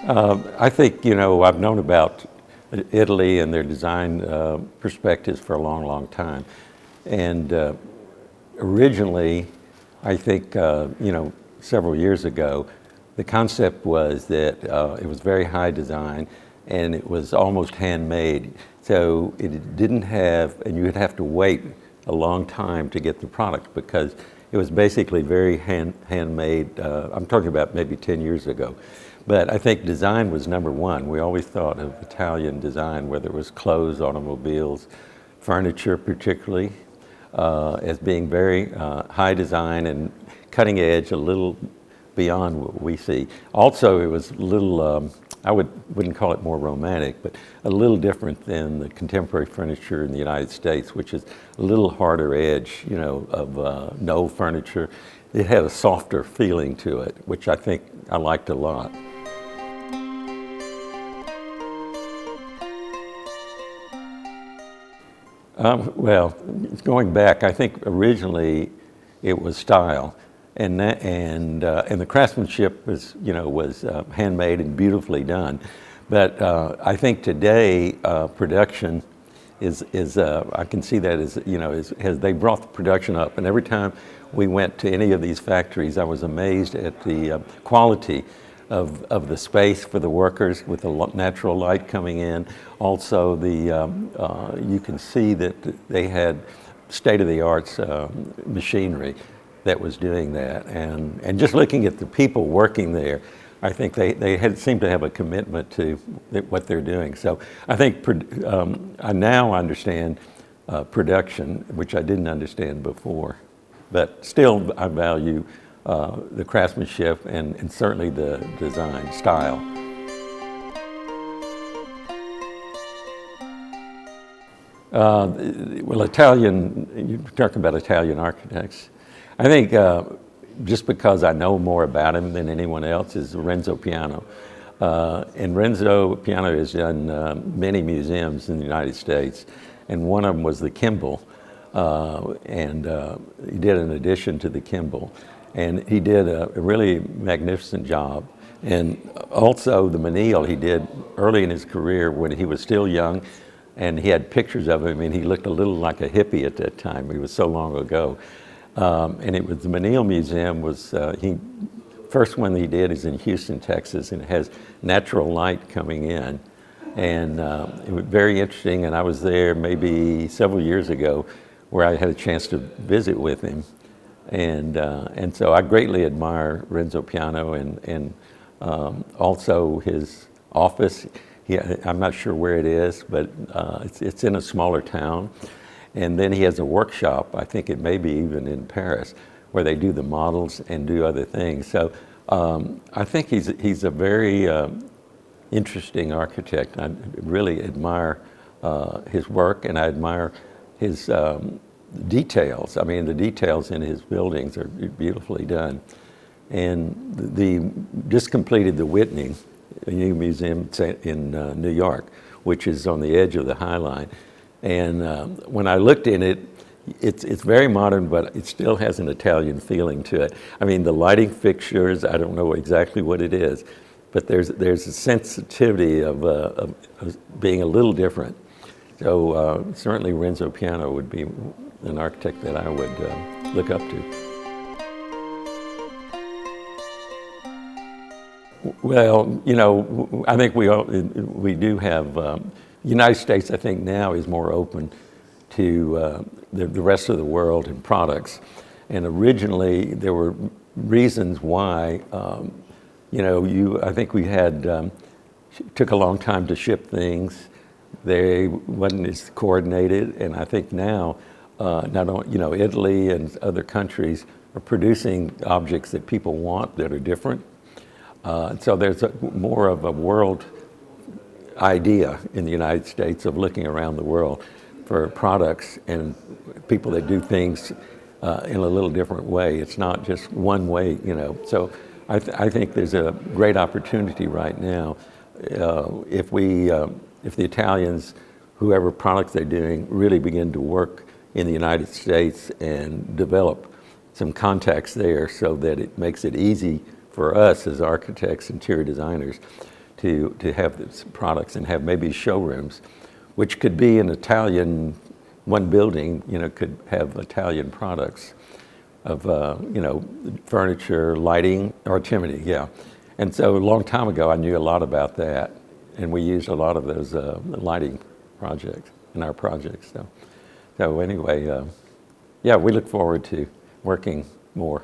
I think, I've known about Italy and their design perspectives for a long, long time. And originally, I think, several years ago, the concept was that it was very high design and it was almost handmade. So it didn't have, and you would have to wait a long time to get the product because it was basically very handmade. I'm talking about maybe 10 years ago. But I think design was number one. We always thought of Italian design, whether it was clothes, automobiles, furniture particularly, as being very high design and cutting edge, a little beyond what we see. Also, it was a little, I wouldn't call it more romantic, but a little different than the contemporary furniture in the United States, which is a little harder edge, of no furniture. It had a softer feeling to it, which I think I liked a lot. Well, going back, I think originally it was style, and the craftsmanship was handmade and beautifully done. But I think today production is I can see that as they brought the production up, and every time we went to any of these factories, I was amazed at the quality of the space for the workers with the natural light coming in. Also, you can see that they had state-of-the-art machinery that was doing that. And just looking at the people working there, I think they seem to have a commitment to what they're doing. So I think I now understand production, which I didn't understand before. But still, I value the craftsmanship and certainly the design style. Well, you're talking about Italian architects. I think just because I know more about him than anyone else is Renzo Piano. And Renzo Piano has done many museums in the United States, and one of them was the Kimball. And he did an addition to the Kimball. And he did a really magnificent job. And also the Menil he did early in his career when he was still young, and he had pictures of him, and he looked a little like a hippie at that time. He was so long ago. And it was the Menil Museum first one he did is in Houston, Texas, and it has natural light coming in. And it was very interesting, and I was there maybe several years ago where I had a chance to visit with him. And so I greatly admire Renzo Piano and also his office. I'm not sure where it is, but it's in a smaller town. And then he has a workshop, I think it may be even in Paris, where they do the models and do other things. So I think he's a very interesting architect. I really admire his work, and I admire his details. I mean, the details in his buildings are beautifully done. And just completed the Whitney, a new museum in New York, which is on the edge of the High Line. And when I looked in it, it's very modern, but it still has an Italian feeling to it. I mean, the lighting fixtures, I don't know exactly what it is, but there's a sensitivity of being a little different. So certainly Renzo Piano would be an architect that I would look up to. Well, I think we do have, the United States, I think now is more open to the rest of the world and products. And originally there were reasons why, I think we took a long time to ship things. They wasn't as coordinated, and I think now, not only, Italy and other countries are producing objects that people want that are different. So there's more of a world idea in the United States of looking around the world for products and people that do things in a little different way. It's not just one way, So I think there's a great opportunity right now if the Italians, whoever products they're doing, really begin to work in the United States and develop some contacts there so that it makes it easy for us as architects, interior designers, to have these products and have maybe showrooms, which could be an Italian, one building, could have Italian products of, furniture, lighting, or chimney, yeah. And so a long time ago, I knew a lot about that, and we used a lot of those lighting projects in our projects. So anyway, yeah, we look forward to working more.